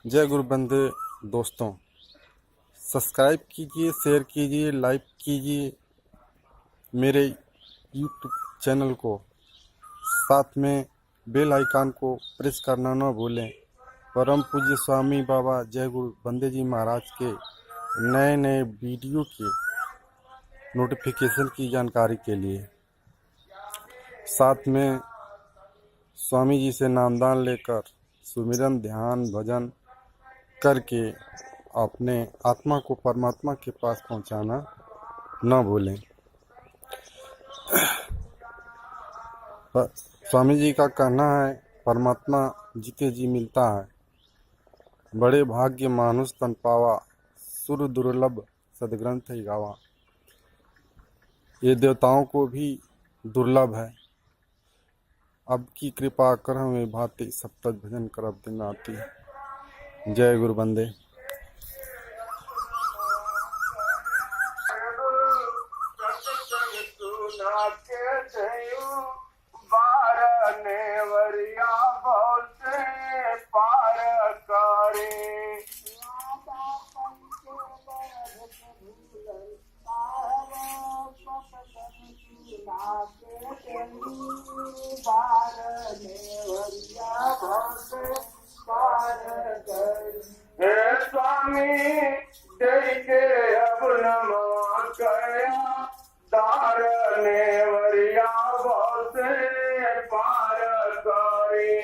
जय गुरु बंदे दोस्तों, सब्सक्राइब कीजिए, शेयर कीजिए, लाइक कीजिए मेरे यूट्यूब चैनल को। साथ में बेल आइकन को प्रेस करना न भूलें। परम पूज्य स्वामी बाबा जय गुरु बंदे जी महाराज के नए नए वीडियो के नोटिफिकेशन की जानकारी के लिए साथ में स्वामी जी से नामदान लेकर सुमिरन, ध्यान, भजन करके अपने आत्मा को परमात्मा के पास पहुंचाना न भूलें। स्वामी जी का कहना है, परमात्मा जीते जी मिलता है, बड़े भाग्य मानुष तन पावा, सुर दुर्लभ सदग्रंथ ही गावा। ये देवताओं को भी दुर्लभ है। अब की कृपा कर हमें भांति सप्तज भजन करब दिन आती। जय गुरु बंदे। हे स्वामी देखे अब नमा कया दारने वरिया से पार करे।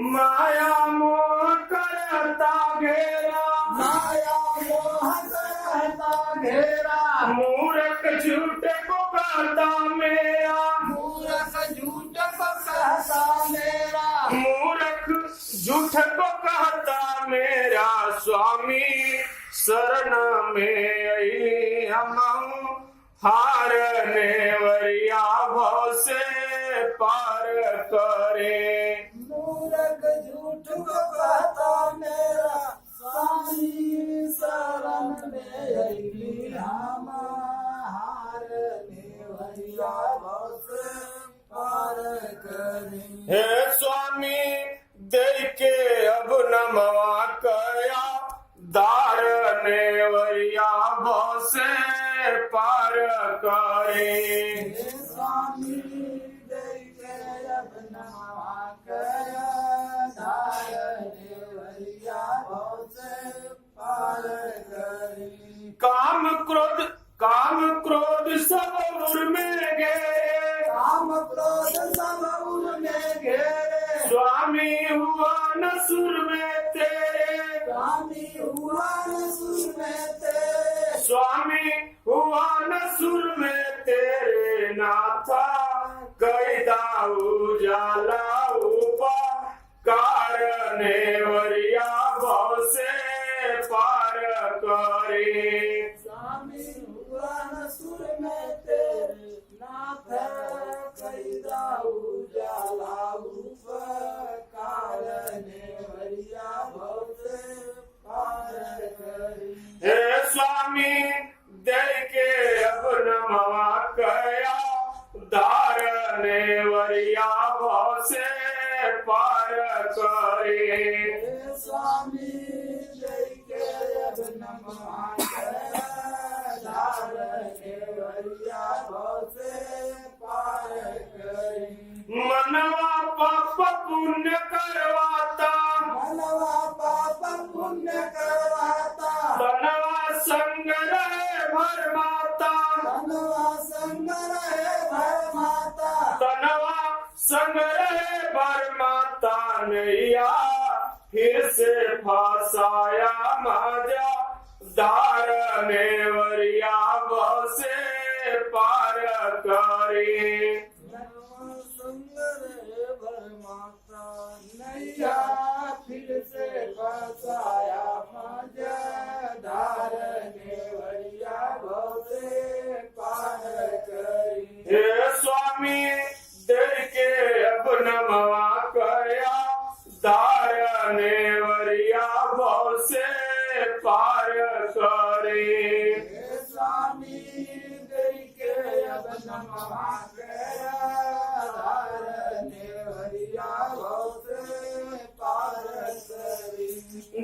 माया मोह करता घेरा, माया मोह करता घेरा, मूर्ख झूठ को कहता मेरा, मूर्ख झूठ को कहता मेरा, मूर्ख झूठ को कहता मेरा। स्वामी शरण में आई हम हारने वरिया भव से पार करे। मूर्ख झूठ को कहता मेरा, स्वामी शरण में आई हम हारने वरिया भव से पार करे। हे स्वामी दे के अब नमवा कया दारने वरिया भव से पार करे। स्वामी दे के अब नमवा कया दारने वरिया भव से पार करे। काम क्रोध सब उर में घेरे, काम क्रोध सब उर में घेरे। स्वामी हुआ न सुर में तेरे, स्वामी हुआ न सुर में तेरे, स्वामी हुआ न सुर में तेरे। नाथा कैदा उजाला उपा कारने वरिया भव से पार करे। स्वामी हुआ न सुर में तेरे, नाथ कैदा उजाला उपा कारने वरिया भव से पार करे। हे स्वामी दे के अब नमवा कया दारने वरिया भव से पार करे। स्वामी दे के अब नमवा कया दारने वरिया भव से पार करे। मनवा पाप पुण्य करवाता, मनवा पाप पुण्य करवाता, तनवा संग रहे भरमाता, तनवा संग रहे भरमाता, तनवा संग रहे भरमाता। नैया फिर से फसाया माजा दारने वरिया भव से पार करे। नैया फिर से फसाया माजा दारने वरिया भव से पार करे। हे स्वामी दे के अब नमवा कया दारने वरिया भव से पार करे। हे स्वामी दई के अब नमः कया धारने वरिया भव से पार करी।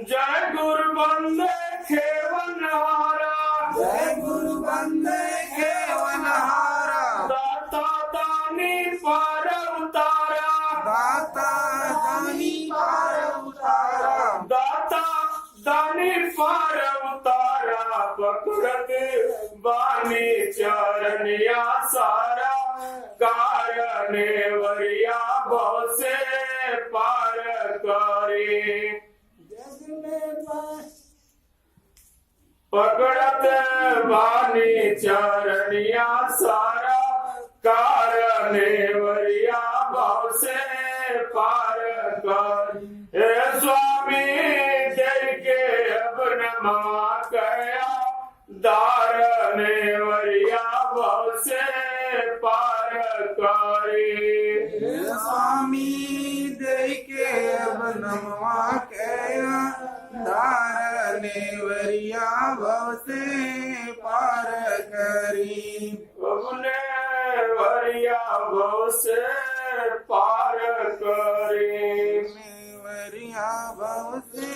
जय गुरु बंदे खेवनहारा, जय गुरु बंदे खेवनहारा, दाता दानी पार उतारा, दाता दानी पार उतारा, दाता दानी पार उतारा, पकड़त बानी चरनिया सारा, कारणे वरिया भव से पार करे। पकड़त बानी चरनिया सारा, कारणे वरिया भव से पार कर। हे स्वामी दई के अब नमः कया धारने वरिया भव से पार करे। हे स्वामी दई के अब नमः कया धारने वरिया भव से पार करी। अपने वरिया भव से पार करे, वरिया भव से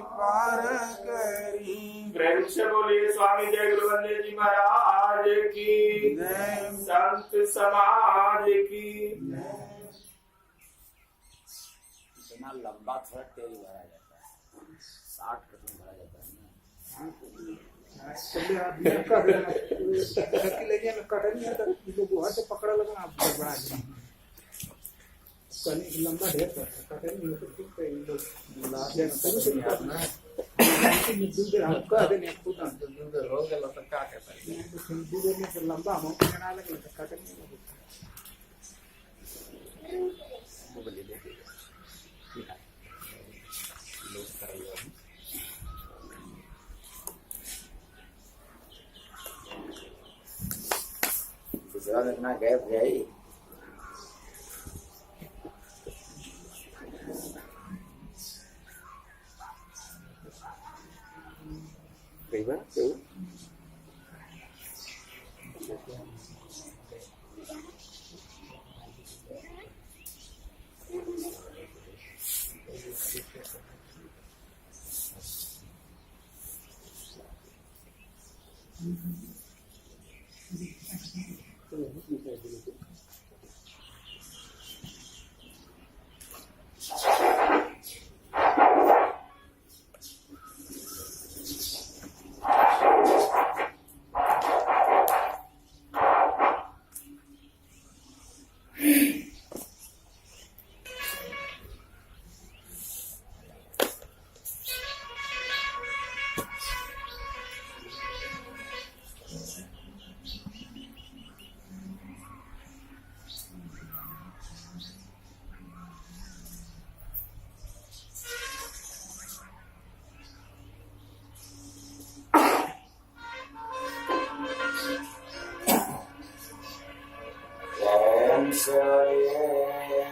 पार करी। प्रेम से बोलिए स्वामी जय गुरु बंदे जी महाराज की जय, संत समाज की। इतना लंबा थोड़ा तेज भरा जाता है, 60 कदम भरा जाता है से पकड़ा लगा आप बड़ा लंबा ढेर कटे नहीं लंबा दूसरा इतना गैप है ही। कई बार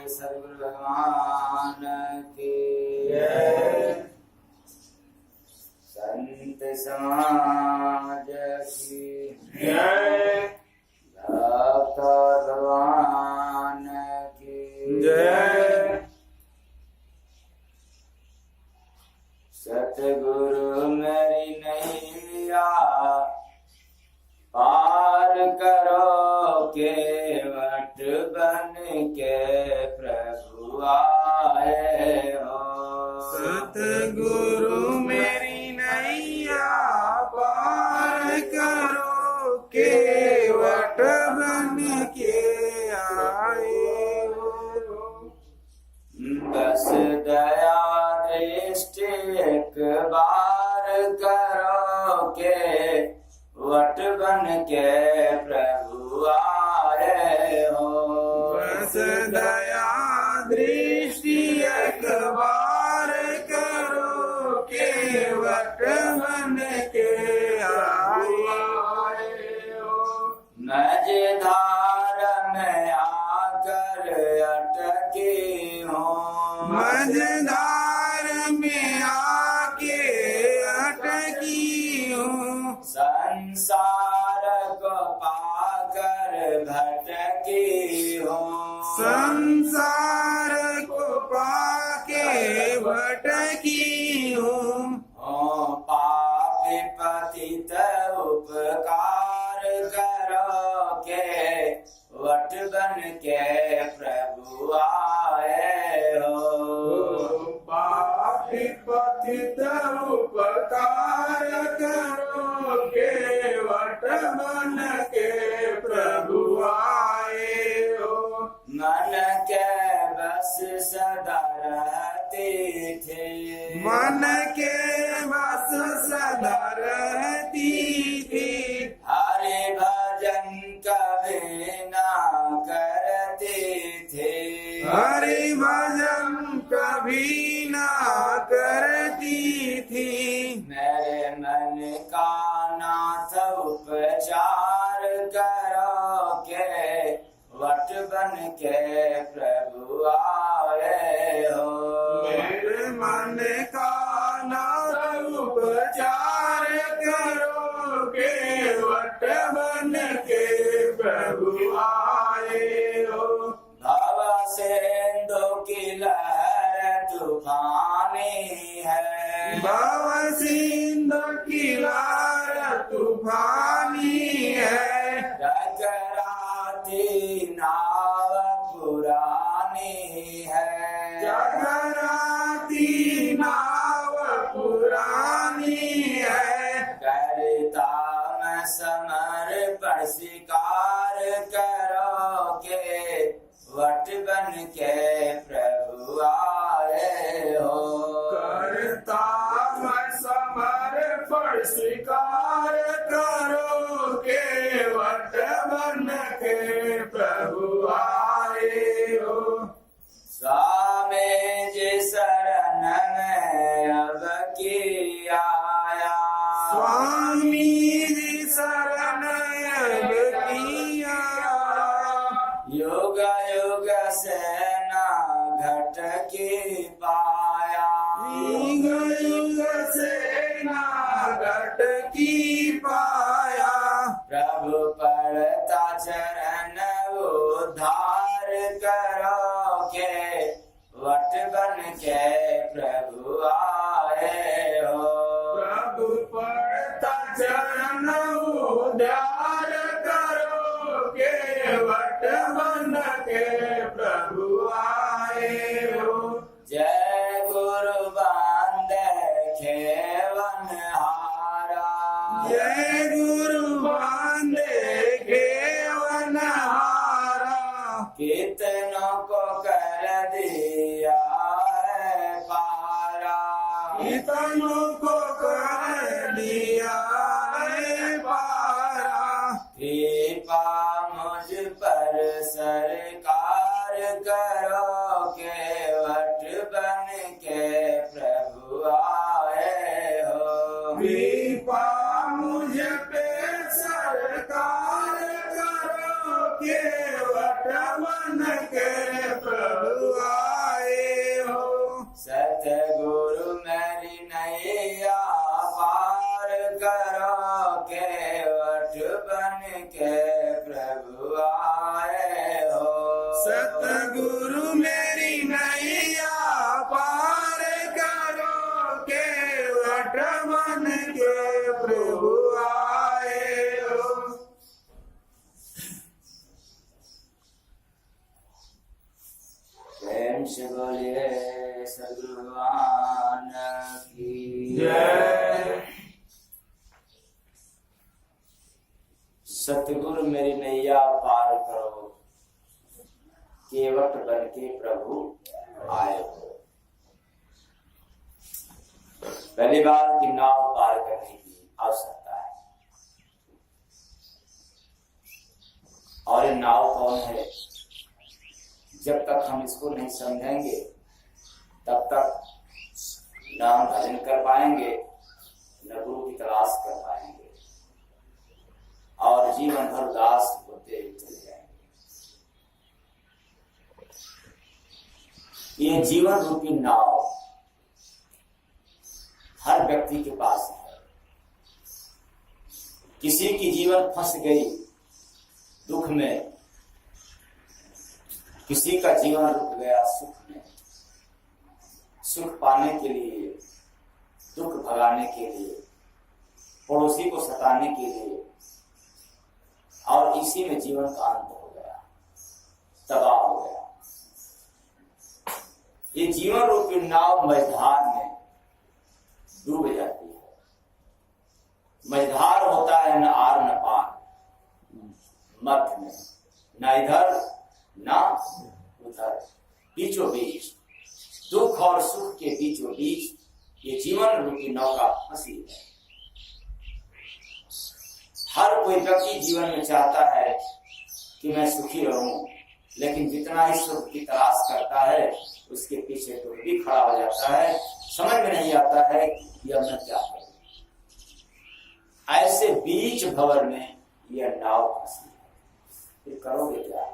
सद्गुरु भगवान की जय, संत समाज की जय, दाता भगवान की जय, सतगुरु मेरी नैया पार करो केवट बन के प्रभु आए हो। सतगुरु मेरी नैया पार करो केवट बन के आए हो। बस दया दृष्टि एक बार करो के वट बन के प्रभु आए हो। बस दया दृष्टि एक बार करो के वट बन के आए हो। मझधार में आकर अटकी हूँ, मझधार में आके अटकी संसार को पाकर भटकी हूँ, संसार को पाके भटकी हूँ। पापी पतित उपकार करो के वट बन के प्रभु आए हो। पापी पतित उपकार करो के वट बन के प्रभु आए हो। मन के बस सदा रहते थे, मन के बस सदा रहती थी। हरि भजन कभी ना करते थे, हरि भजन कभी ना करती थी। मेरे मन का नाथ उपचार करो के वट बन के प्रभु आए हो। मेरे मन का नाथ उपचार करो के वट बन के प्रभु आए हो। भव सिंधु की लहर तूफानी है, भव सिंधु की लहर तूफानी है। टकराती नाव पुरानी है, टकराती नाव पुरानी है। करता मैं समर्पण स्वीकार करो के वट बन के प्रभु आए हो। करता मैं समर्पण स्वीकार करो के वट बन के प्रभु आए हो। स्वामी जी शरण में अब की आया, स्वामी जी शरण अब की आया। युग युग से ना घट की पाया, युग युग से ना घट की पाया। प्रभु पड़ता चरण उद्धार करो के वट बन के प्रभु आए हो। प्रभु पड़ता चरण उद्धार करो के वट बन के प्रभु आए हो। जय गुरु बांधे खेवन हारा, जय गुरु बांधे घेवन हारा। कितनों को कर दिया है पारा, कितनों को कर दिया है पारा। कृपा मुझ पर सरकार करो के वट बन के प्रभु आए हो। कृपा मुझ पे सरकार करो के वट बन के प्रभु आए हो। सतगुरु मेरी नैया पार करो के वट बन के प्रभु आए हो। सतगुरु मेरी नैया पार करो के वट बन के प्रभु आए हो। प्रेम से बोलिए सद्गुरु भगवान की जय। सतगुरु मेरी नैया पार करो केवट बन के प्रभु आए हो। पहली बार की नाव पार करने की आवश्यकता है, और ये नाव कौन है? जब तक हम इसको नहीं समझेंगे तब तक न हम भजन कर पाएंगे, न गुरु की तलाश कर पाएंगे, और जीवन भर उदास होते चले जाएंगे। ये जीवन रूपी नाव हर व्यक्ति के पास है। किसी की जीवन फंस गई दुख में, किसी का जीवन रुक गया सुख में। सुख पाने के लिए, दुख भगाने के लिए, पड़ोसी को सताने के लिए, और इसी में जीवन का अंत हो गया, तबाह हो गया। ये जीवन रूपी नाव मझधार में डूब जाती है। मझधार होता है न आर न पार, मध्य में, न इधर न उधर, बीचों बीच, दुख और सुख के बीचों बीच ये जीवन रूपी नौका फंसी है। हर कोई व्यक्ति जीवन में चाहता है कि मैं सुखी रहूं, लेकिन जितना ही सुख की तलाश करता है उसके पीछे तो भी खड़ा हो जाता है। समझ में नहीं आता है कि अब मैं क्या करूं। ऐसे बीच भंवर में यह नाव फंसी है, फिर करोगे क्या?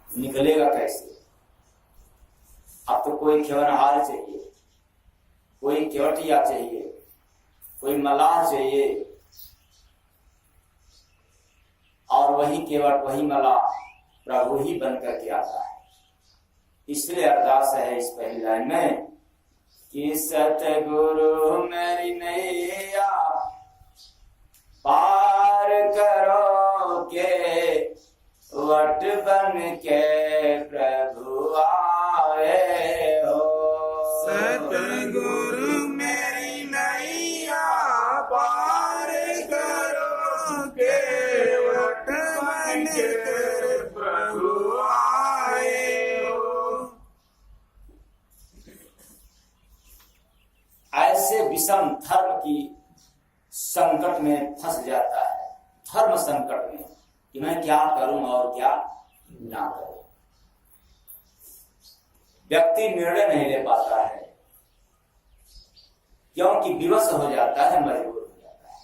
निकलेगा कैसे? अब तो कोई खेवनहार चाहिए, कोई केवटिया चाहिए, कोई मलाह चाहिए, और वही केवट, वही मलाह प्रभु ही बनकर के आता है। इसलिए अरदास है इस पहली लाइन में कि सतगुरु मेरी नैया पार करो के वट बन के प्रभु आए हो। सतगुरु मेरी नैया पार करो के वट बन के प्रभु आए हो। ऐसे विषम धर्म की संकट में फंस जाता है, धर्म संकट में, कि मैं क्या करूं और क्या ना करूं। व्यक्ति निर्णय नहीं ले पाता है, क्योंकि विवश हो जाता है, मजबूर हो जाता है।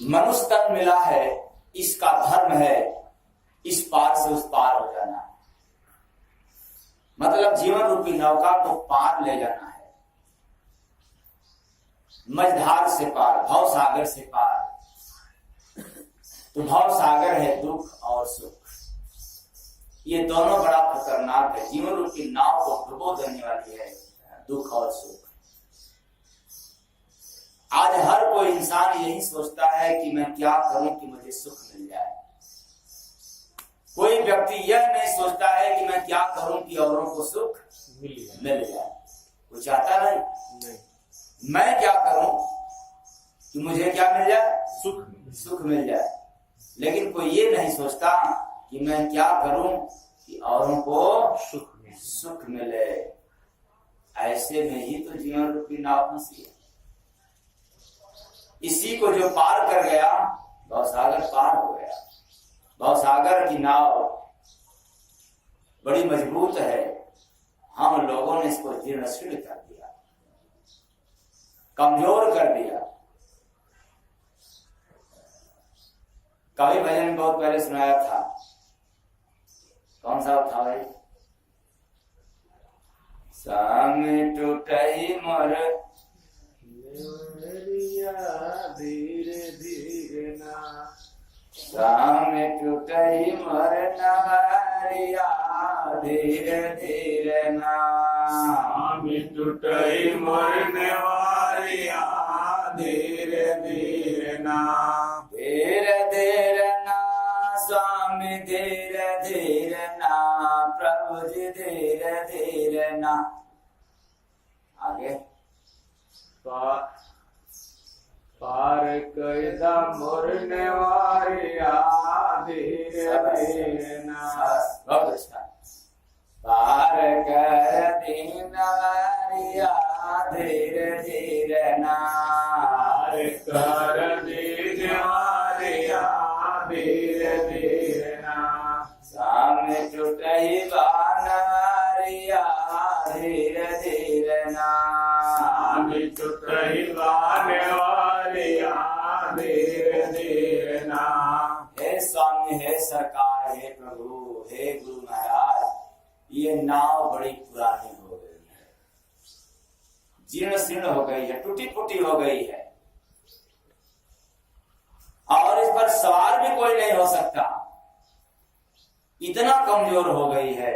मनुष्य तन मिला है, इसका धर्म है इस पार से उस पार हो जाना, मतलब जीवन रूपी नौका को पार ले जाना है, मझधार से पार, भव सागर से पार। तो भव सागर है दुख और सुख, ये दोनों बड़ा खतरनाक है। जीवन रूपी नाव को डुबो देने वाली है दुख और सुख। आज हर कोई इंसान यही सोचता है कि मैं क्या करूं कि मुझे सुख मिल जाए। कोई व्यक्ति यह नहीं सोचता है कि मैं क्या करूं कि औरों को सुख मिल जाए। वो चाहता नहीं, मैं क्या करूं कि मुझे क्या मिल जाए, सुख मिल जाए। लेकिन कोई ये नहीं सोचता कि मैं क्या करूं कि औरों को सुख मिले। ऐसे में ही तो जीवन रूपी नाव फंसी है। इसी को जो पार कर गया, भवसागर पार हो गया। भवसागर की नाव बड़ी मजबूत है, हम लोगों ने इसको जीर्ण शीर्ण कर दिया, कमजोर कर दिया। कवि भजन बहुत पहले सुनाया था, कौन सा था भाई? संग टूटई मोर धीरे धीरे ना, संग टूटई मोर नवरिया धीरे धीरे ना, स्वामी टूटई मोर नेवारिया धीरे धीरे ना, धीरे धीरे ना स्वामी धीरे धीरे ना, प्रभु जी धीरे धीरे ना। आगे पार कैदा मोर नेवारिया धीरे धीरे ना, बहुत अच्छा। पार कर दीनवारिया धीरे धीरे ना, पार कर दीनवारिया धीरे धीरे ना, सामने टूटई बानवारिया धीरे धीरे ना, स्वामी टूटई बानवारिया धीरे धीरे ना। हे स्वामी, हे सरकार, हे प्रभु, हे गुरु महाराज, ये नाव बड़ी पुरानी हो गई है। जीर्ण शीर्ण हो गई है, टूटी फूटी हो गई है, और इस पर सवार भी कोई नहीं हो सकता, इतना कमजोर हो गई है।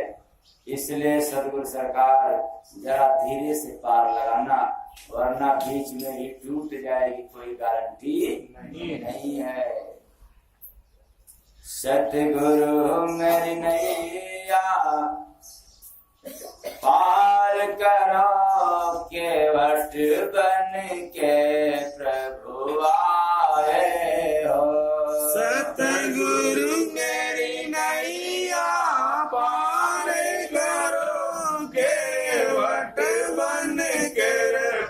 इसलिए सदगुरु सरकार जरा धीरे से पार लगाना, वरना बीच में ही टूट जाएगी, कोई गारंटी नहीं है। सतगुरु मेरी नैया पार करो, केवट बन के प्रभु आए हो। सतगुरु मेरी नैया पार करो, केवट बन के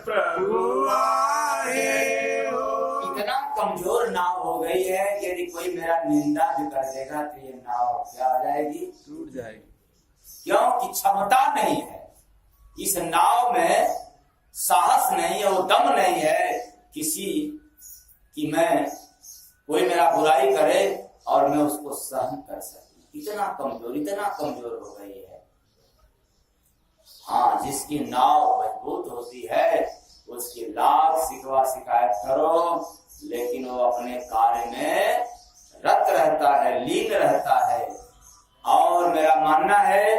प्रभु आए हो। इतना कमजोर नाव हो गई है कि यदि कोई मेरा निंदा भी कर देगा तो ये नाव क्या हो जाएगी, टूट जाएगी। क्योंकि क्षमता नहीं है इस नाव में, साहस नहीं है, वो दम नहीं है किसी कि मैं कोई मेरा बुराई करे और मैं उसको सहन कर सकूं। इतना कमजोर हो गई है। हाँ, जिसकी नाव मजबूत होती है उसकी लाख शिकवा शिकायत करो, लेकिन वो अपने कार्य में रत रहता है, लीन रहता है। और मेरा मानना है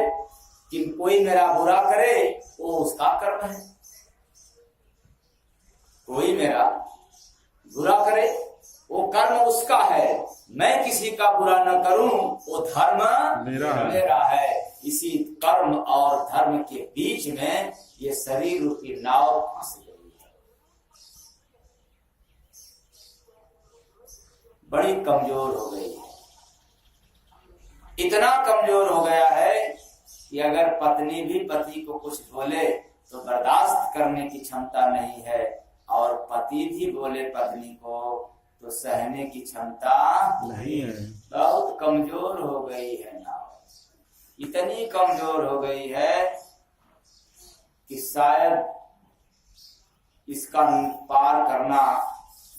कि कोई मेरा बुरा करे वो उसका कर्म है, कोई मेरा बुरा करे वो कर्म उसका है, मैं किसी का बुरा न करूं वो धर्म मेरा है। इसी कर्म और धर्म के बीच में ये शरीर रूपी नाव फंस गई है, बड़ी कमजोर हो गई है। इतना कमजोर हो गया है कि अगर पत्नी भी पति को कुछ बोले तो बर्दाश्त करने की क्षमता नहीं है, और पति भी बोले पत्नी को तो सहने की क्षमता नहीं है। बहुत कमजोर हो गई है नाव। इतनी कमजोर हो गई है कि शायद इसका पार करना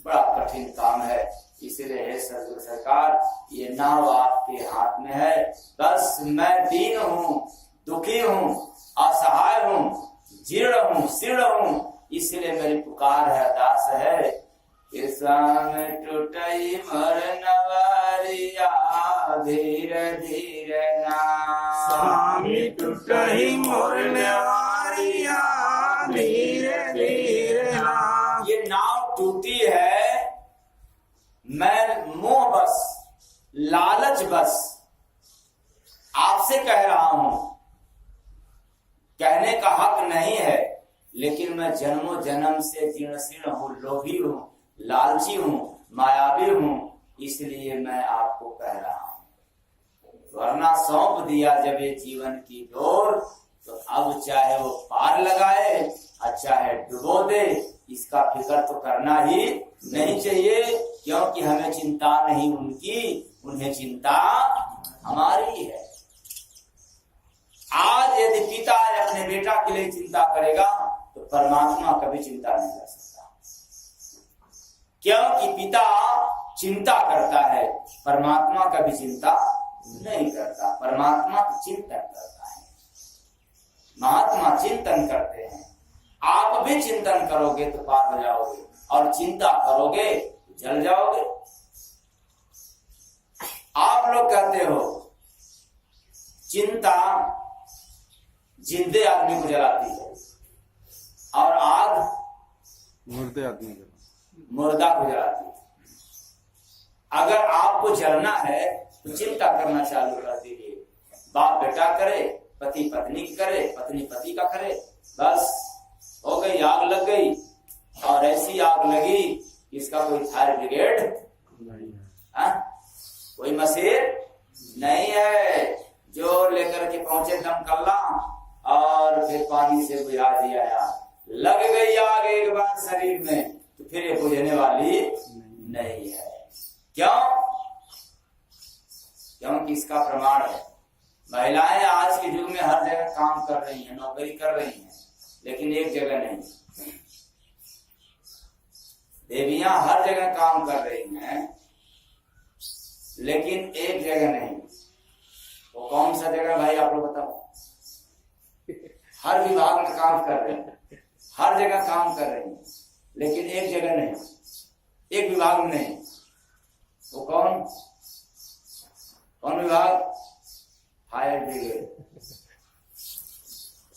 बड़ा कठिन काम है। इसलिए है सदगुरु सरकार, ये नाव आपके हाथ में है। बस मैं दीन हूँ, दुखी हूँ, असहाय हूँ, जीर्ण हूँ, शीर्ण हूँ, इसलिए मेरी पुकार है, अरदास है। किसान टूटई मर नवारिया, धीरे धीरे ना स्वामी टूटई मोर नवारिया, धीरे धीरे ना। ये नाव टूटी है, मैं मोह बस, लालच बस आपसे कह रहा हूं, कहने का हक नहीं है, लेकिन मैं जन्मों जन्म से जीर्ण शीर्ण हूं, लोभी हूं, लालची हूं, मायावी हूं, इसलिए मैं आपको कह रहा हूं। वरना सौंप दिया जब ये जीवन की डोर, तो अब चाहे वो पार लगाए और चाहे डुबो दे, इसका फिक्र तो करना ही नहीं चाहिए, क्योंकि हमें चिंता नहीं उनकी, उन्हें चिंता हमारी है। आज यदि पिता अपने बेटा के लिए चिंता करेगा तो परमात्मा कभी चिंता नहीं कर सकता, क्योंकि पिता चिंता करता है, परमात्मा कभी चिंता नहीं करता। परमात्मा चिंतन करता है, महात्मा चिंतन करते हैं। आप भी चिंतन करोगे तो पार हो जाओगे, और चिंता करोगे तो जल जाओगे। आप लोग कहते हो चिंता जिंदे आदमी को जलाती है, और आग मुर्दे आदमी को, मुर्दा को जलाती है। अगर आपको जलना है तो चिंता करना चालू कर दीजिए। बाप बेटा करे, पति पत्नी की करे, पत्नी पति का करे, बस हो गई, आग लग गई। और ऐसी आग लगी, इसका कोई फायर ब्रिगेड नहीं है, कोई मशीन नहीं है जो लेकर के पहुंचे दमकल्ला और फिर पानी से बुझा दिया। यार लग गई आग एक बार शरीर में तो फिर ये बुझने वाली नहीं है। क्यों? क्योंकि इसका प्रमाण है। महिलाएं आज के युग में हर जगह काम कर रही हैं, नौकरी कर रही हैं, लेकिन एक जगह नहीं। देवियां हर जगह काम कर रही हैं, लेकिन एक जगह नहीं। वो कौन सा जगह भाई आप लोग बताओ? हर विभाग में काम कर रहे हैं, हर जगह काम कर रही हैं, लेकिन एक जगह नहीं, एक विभाग में नहीं। वो कौन विभाग? Fire brigade.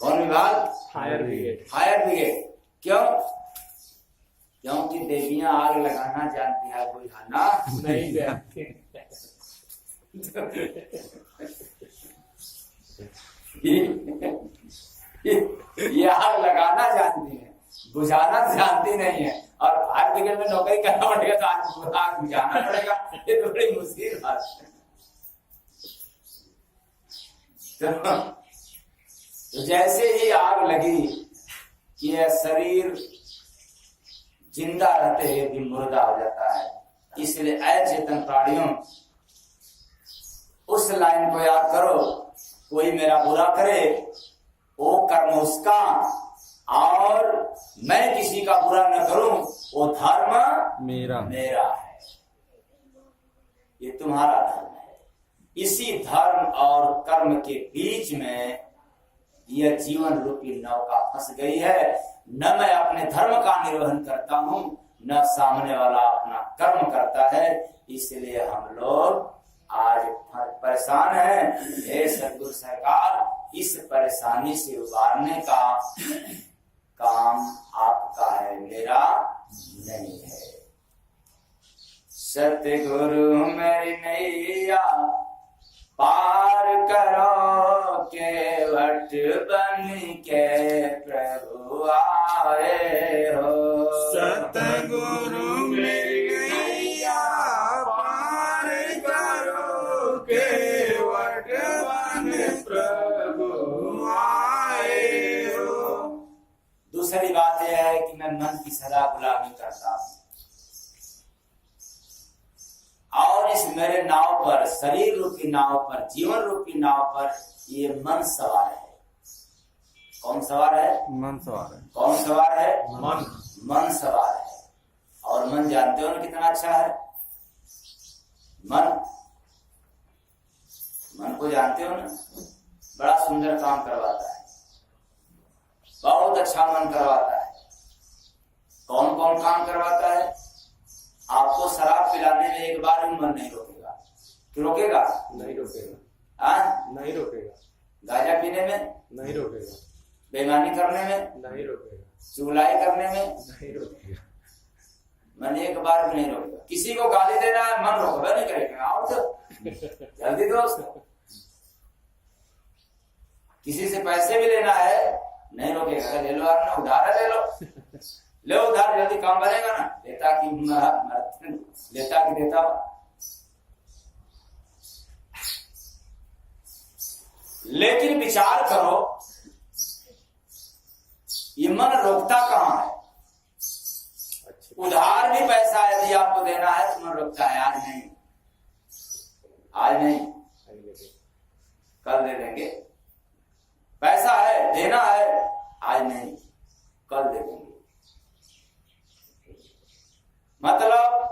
कौन विभाग? Fire brigade. Fire brigade. क्यों? क्योंकि देवियां आग लगाना जानती है, बुझाना नहीं जानते। ये आग लगाना जानती है, बुझाना जानती नहीं है। और फायर ब्रिगेड में नौकरी करना पड़ेगा तो आग बुझाना पड़ेगा, ये तो बड़ी मुश्किल बात है। तो जैसे ही आग लगी कि यह शरीर जिंदा रहते हुए भी मुर्दा हो जाता है, इसलिए अचेतन प्राणियों उस लाइन को याद करो, कोई मेरा बुरा करे वो कर्म उसका, और मैं किसी का बुरा न करूं वो धर्म मेरा है। ये तुम्हारा धर्म है। इसी धर्म और कर्म के बीच में यह जीवन रूपी नौका फंस गई है। न मैं अपने धर्म का निर्वहन करता हूं, न सामने वाला अपना कर्म करता है। इसलिए हम लोग आज परेशान हैं। हे सदगुरु सरकार, इस परेशानी से उबारने का काम आपका है, मेरा नहीं है। सतगुरु मेरी नैया पार करो, केवट बन के प्रभु आए हो। सतगुरु मेरी नैया पार करो, केवट बन प्रभु आए हो। दूसरी बात यह है कि मैं मन की सदा गुलामी करता हूं, और इस मेरे नाव पर, शरीर रूपी नाव पर, जीवन रूपी नाव पर ये मन सवार है। कौन सवार है? मन सवार है। कौन सवार है? मन सवार है। और मन जानते हो ना कितना अच्छा है? मन को जानते हो ना, बड़ा सुंदर काम करवाता है, बहुत अच्छा मन करवाता है। कौन कौन काम करवाता है? आपको शराब पिलाने में एक बार भी मन नहीं रोकेगा। क्यों रोकेगा? नहीं रोकेगा। नहीं रोकेगा। गांजा पीने में नहीं रोकेगा। बेईमानी करने में नहीं रोकेगा। चुगलाई करने में नहीं रोकेगा। मन एक बार भी नहीं रोकेगा। किसी को गाली देना है, मन रोकेगा नहीं करेगा। और तो जल्दी दोस्त, किसी से पैसे भी लेना है नहीं रोकेगा। ले लो यार, उधार ले लो उधार, जल्दी काम बनेगा ना। लेता कि देता। लेकिन विचार करो, ये मन रोकता कहां है? उधार भी पैसा यदि आपको देना है तो मन रोकता है, आज नहीं कल दे देंगे। पैसा है, देना है, आज नहीं कल दे देंगे। मतलब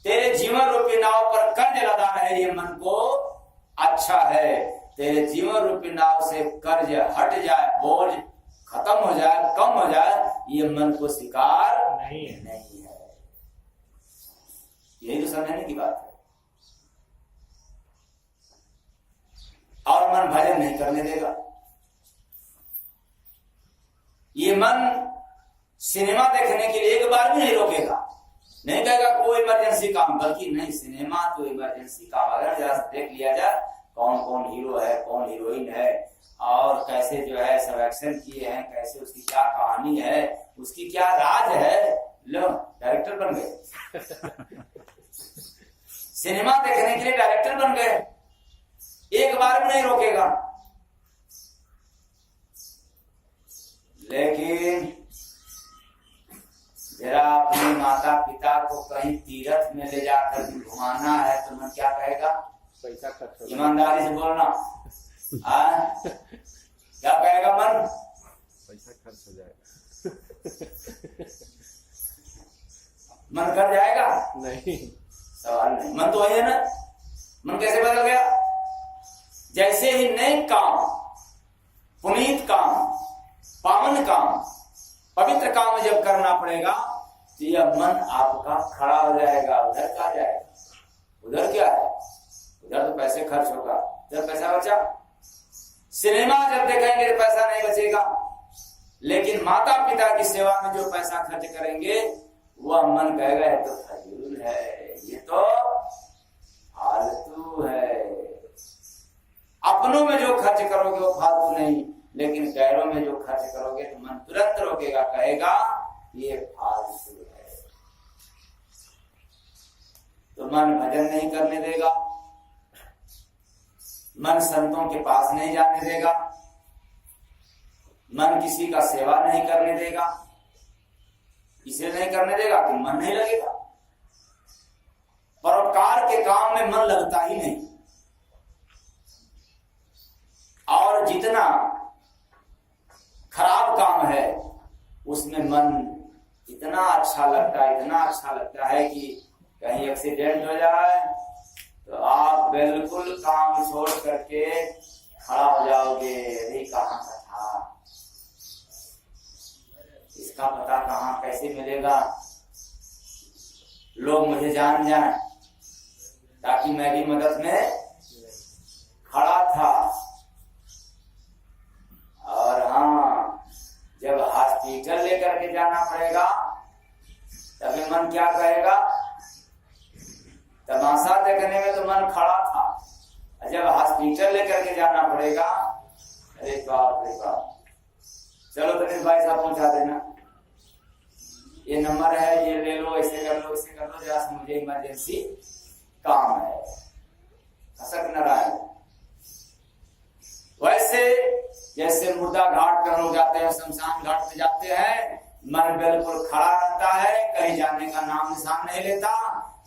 तेरे जीवन रूपी नाव पर कर्ज लदा है ये मन को, अच्छा है। तेरे जीवन रूपी नाव से कर्ज हट जाए, बोझ खत्म हो जाए, कम हो जाए, ये मन को शिकार नहीं है। यही तो समझने की बात है। और मन भजन नहीं करने देगा। ये मन सिनेमा देखने के लिए एक बार भी नहीं रोकेगा, नहीं कहेगा कोई इमरजेंसी काम, बल्कि नहीं, सिनेमा तो इमरजेंसी काम। अगर जरा देख लिया जाए कौन कौन हीरो है, कौन हीरोइन है, और कैसे जो है सब एक्शन किए हैं, कैसे उसकी क्या कहानी है, उसकी क्या राज है, लो डायरेक्टर बन गए। सिनेमा देखने के लिए डायरेक्टर बन गए, एक बार भी नहीं रोकेगा। लेकिन जरा अपने माता पिता को कहीं तीर्थ में ले जाकर घुमाना है तो मन क्या कहेगा? पैसा खर्च। ईमानदारी से बोलना, क्या कहेगा मन? पैसा खर्च हो जाएगा। मन कर जाएगा? नहीं, सवाल नहीं। मन तो वही है ना। मन कैसे बदल गया? जैसे ही नए काम, पुनीत काम, पावन काम, काम जब करना पड़ेगा तो यह मन आपका खड़ा हो जाएगा। उधर क्या जाएगा? उधर क्या है? उधर तो पैसे खर्च होगा, जब पैसा बचा। सिनेमा जब देखेंगे तो पैसा नहीं बचेगा, लेकिन माता पिता की सेवा में जो पैसा खर्च करेंगे वह मन कहेगा ये तो फजूल है, ये तो फालतू है। अपनों में जो खर्च करोगे वो फालतू नहीं, लेकिन गैरों में जो खर्च करोगे तो मन तुरंत रोकेगा, कहेगा ये फालतू है। तो मन भजन नहीं करने देगा, मन संतों के पास नहीं जाने देगा, मन किसी का सेवा नहीं करने देगा। इसे नहीं करने देगा कि मन नहीं लगेगा। परोपकार के काम में मन लगता ही नहीं। और जितना खराब काम है उसमें मन इतना अच्छा लगता है, इतना अच्छा लगता है कि कहीं एक्सीडेंट हो जाए तो आप बिल्कुल काम छोड़ करके खड़ा हो जाओगे, अरे कहाँ का था, इसका पता कहाँ कैसे मिलेगा, लोग मुझे जान जाएं, ताकि मैं भी मदद में खड़ा था। और हाँ, जब हॉस्पिटल लेकर के जाना पड़ेगा तभी मन क्या कहेगा? तमाशा देखने में तो मन खड़ा था, जब हॉस्पिटल लेकर के जाना पड़ेगा, अरे बाप रे बाप, चलो तनिष भाई साहब पहुंचा देना, ये नंबर है, ये ले लो, ऐसे कर लो, ऐसे कर लो, जरा मुझे इमरजेंसी काम है। हसक नारायण। वैसे जैसे मुर्दा घाट पर लोग जाते हैं, शमशान घाट पे जाते हैं, मन बिल्कुल खड़ा रहता है, कहीं जाने का नाम निशान नहीं लेता।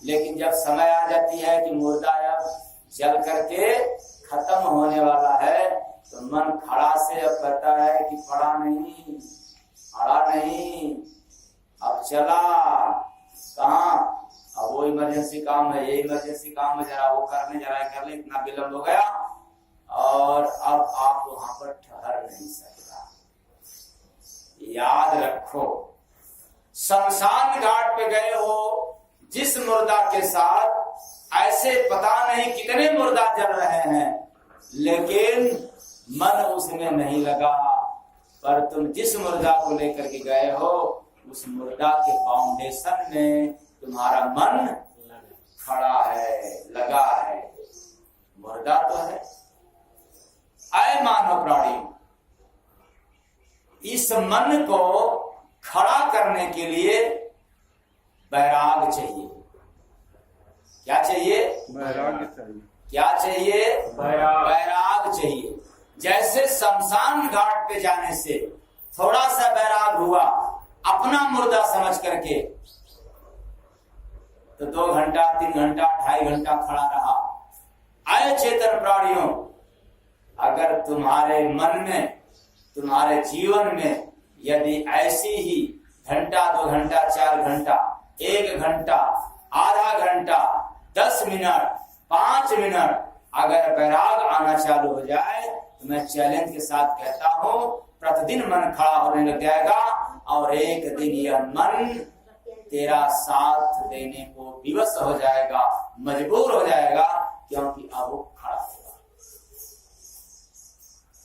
लेकिन जब समय आ जाती है कि मुर्दा अब जल करके खत्म होने वाला है तो मन खड़ा से अब कहता है कि पड़ा नहीं, अब चला कहाँ, अब वो इमरजेंसी काम है, ये इमरजेंसी काम है, जरा वो कर ले, इतना विलम्ब हो गया और अब आप वहां पर ठहर नहीं सकता। याद रखो, शमशान घाट पे गए हो जिस मुर्दा के साथ, ऐसे पता नहीं कितने मुर्दा जल रहे हैं, लेकिन मन उसमें नहीं लगा, पर तुम जिस मुर्दा को लेकर के गए हो उस मुर्दा के फाउंडेशन में तुम्हारा मन खड़ा है, लगा है। मुर्दा तो है। आए मानव प्राणी, इस मन को खड़ा करने के लिए वैराग चाहिए। क्या चाहिए? वैराग्य चाहिए। क्या चाहिए? वैराग चाहिए। जैसे शमशान घाट पे जाने से थोड़ा सा वैराग हुआ, अपना मुर्दा समझ करके, तो 2 घंटा 3 घंटा 2.5 घंटा खड़ा रहा। आए चेतन प्राणियों, अगर तुम्हारे मन में, तुम्हारे जीवन में यदि ऐसी ही घंटा 2 घंटा 4 घंटा 1 घंटा आधा घंटा 10 मिनट 5 मिनट अगर वैराग आना चालू हो जाए तो मैं चैलेंज के साथ कहता हूँ, प्रतिदिन मन खड़ा होने लग जाएगा और एक दिन यह मन तेरा साथ देने को विवश हो जाएगा, मजबूर हो जाएगा, क्योंकि अब वो खड़ा होगा।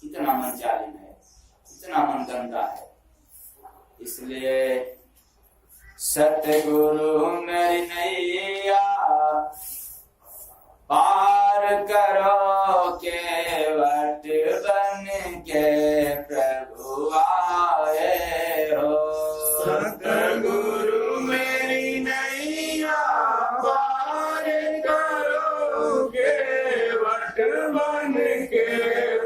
इतना मन जालिम है, इतना मन गंदा है। इसलिए सतगुरु मेरी नैया पार करो, केवट बन के प्रभु आए हो। सतगुरु मेरी नैया पार करो, केवट बन के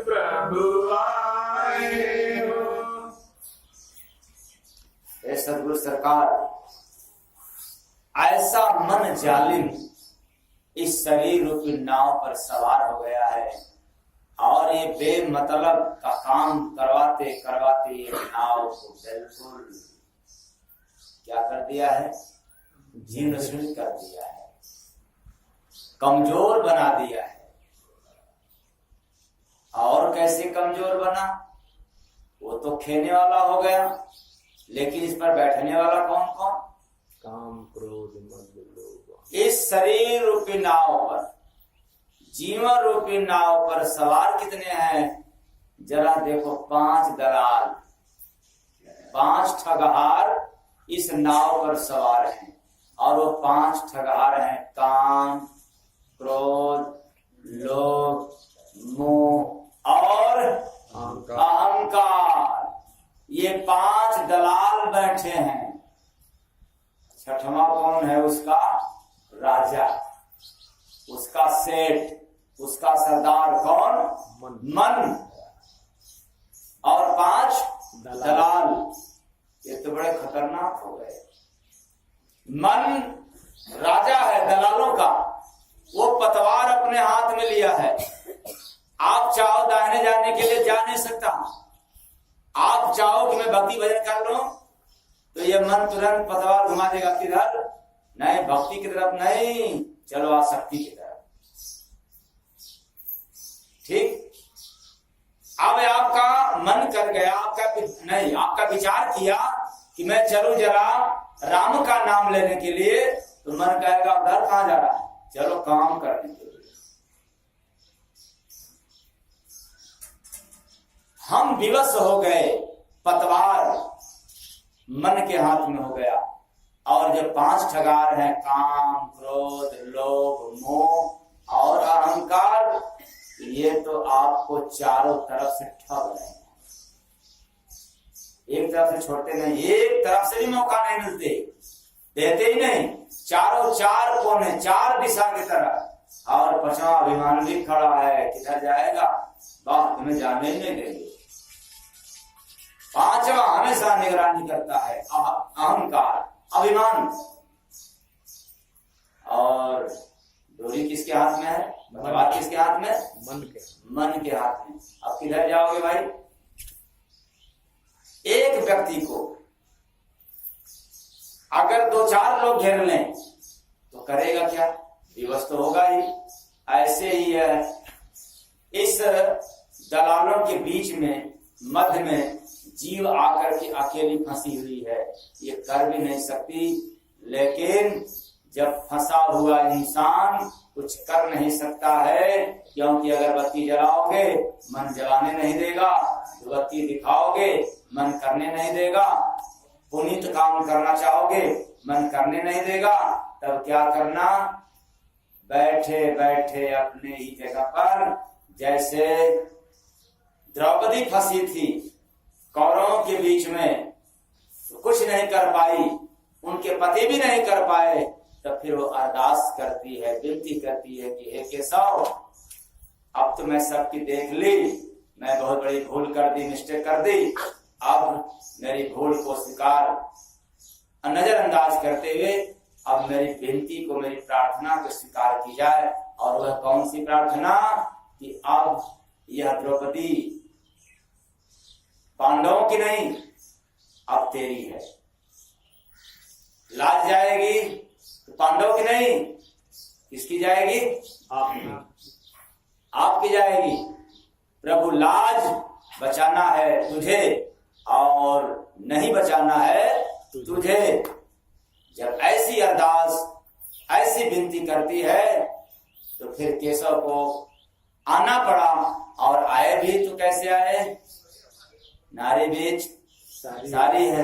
प्रभु आए हो। सतगुरु सरकार, ऐसा मन जालिम इस शरीर रूपी नाव पर सवार हो गया है और ये बेमतलब का काम करवाते करवाते ये नाव को बिल्कुल क्या कर दिया है? जीर्ण शीर्ण कर दिया है, कमजोर बना दिया है। और कैसे कमजोर बना? वो तो खेने वाला हो गया, लेकिन इस पर बैठने वाला कौन कौन? काम क्रोध मद लोभ। इस शरीर रूपी नाव पर, जीवन रूपी नाव पर सवार कितने हैं? जरा देखो, 5 दलाल, 5 ठगहार इस नाव पर सवार हैं। और वो 5 ठगहार हैं काम, क्रोध, लोभ, मोह और अहंकार। ये 5 दलाल बैठे हैं। छठवां कौन है? उसका राजा, उसका सेठ, उसका सरदार कौन? मन। और 5 दलाल। ये तो बड़े खतरनाक हो गए। मन राजा है दलालों का, वो पतवार अपने हाथ में लिया है। आप चाहो दाहिने जाने के लिए जा नहीं सकता। आप चाहो कि मैं भक्ति भजन कर लूं, तो ये मन तुरंत पतवार घुमा देगा। किधर? नहीं, भक्ति की तरफ नहीं, चलो आसक्ति की तरफ। ठीक। अब आपका मन कर गया, आपका विचार किया कि मैं चलूं जरा राम का नाम लेने के लिए, तो मन कहेगा उधर कहां जा रहा है, चलो काम करने के लिए। हम विवश हो गए, पतवार मन के हाथ में हो गया। और जो 5 ठगार हैं काम, क्रोध, लोभ, मोह और अहंकार, ये तो आपको चारों तरफ से ठग रहे हैं। एक तरफ से छोड़ते नहीं, एक तरफ से भी मौका नहीं मिलते, देते ही नहीं। चारों 4 कोने, 4 दिशा की तरफ। और 5वां अभिमान भी खड़ा है, किधर जाएगा? बात तुम्हें जाने ही नहीं देंगे। 5वां हमेशा निगरानी करता है, अहंकार, अभिमान। और डोरी किसके हाथ में है? बात किसके हाथ में? मन के हाथ में। अब किधर जाओगे भाई? एक व्यक्ति को अगर 2-4 लोग घेर लें तो करेगा क्या? विवश तो होगा ही। ऐसे ही है, इस दलालों के बीच में, मध्य में जीव आकर के अकेली फंसी हुई है। ये कर भी नहीं सकती, लेकिन जब फंसा हुआ इंसान कुछ कर नहीं सकता है, क्योंकि अगरबत्ती जलाओगे मन जलाने नहीं देगा, बत्ती दिखाओगे मन करने नहीं देगा, पुनीत काम करना चाहोगे मन करने नहीं देगा। तब क्या करना? बैठे बैठे अपने ही जगह पर, जैसे द्रौपदी फंसी थी कौरवों के बीच में, तो कुछ नहीं कर पाई, उनके पति भी नहीं कर पाए। तब फिर वो अरदास करती है, विनती करती है कि हे केशव, अब तो मैं सबकी देख ली, मैं बहुत बड़ी भूल कर दी, मिस्टेक कर दी। अब मेरी भूल को स्वीकार, नजरअंदाज करते हुए अब मेरी विनती को, मेरी प्रार्थना को स्वीकार की जाए। और वह कौन सी प्रार्थना? कि अब यह द्रौपदी पांडवों की नहीं, अब तेरी है। लाज जाएगी तो पांडव की नहीं, किसकी जाएगी? आपकी जाएगी। प्रभु, लाज बचाना है तुझे और नहीं बचाना है तुझे। जब ऐसी अरदास, ऐसी विनती करती है, तो फिर केशव को आना पड़ा। और आए भी तो कैसे आए? नारी बीच सारी है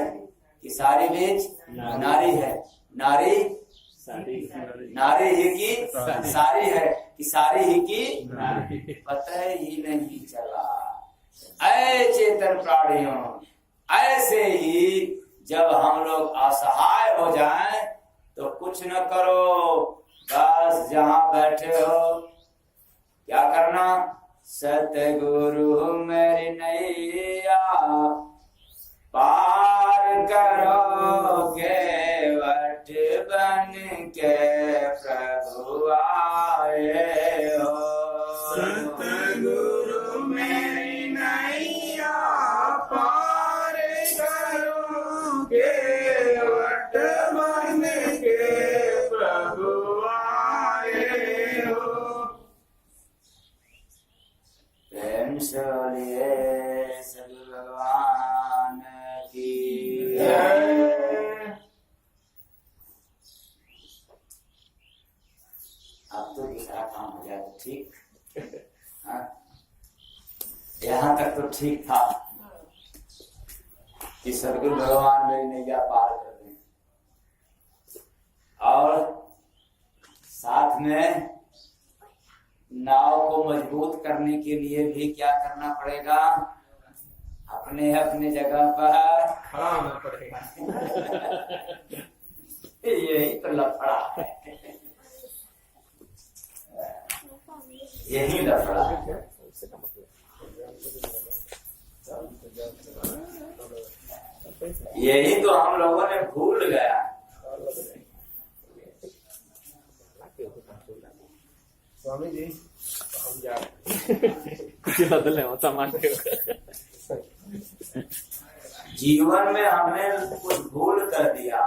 कि सारी बीच नारी है, नारी ही की सारी है कि सारी ही की पता ही नहीं चला। ऐ चेतन प्राणियों, ऐसे ही जब हम लोग असहाय हो जाएं तो कुछ न करो, बस जहां बैठे हो क्या करना? सतगुरु मेरी नैया पार करोगे, वट बन के प्रभु आए हो। सतगुरु मेरी नैया पार करोगे, वट बन के प्रभु आए हो। प्रेम से बोलिए सभी भगवान ठीक था कि सदगुरु भगवान मेरी नैया पार कर दें, और साथ में नाव को मजबूत करने के लिए भी क्या करना पड़ेगा, अपने अपने जगह पर खड़ा होना पड़ेगा। यही तो लफड़ा है, यही लफड़ा है। यही तो हम लोगों ने भूल गया। स्वामी जी हम जा कुछ बदले हो सामान के जीवन में हमने कुछ भूल कर दिया,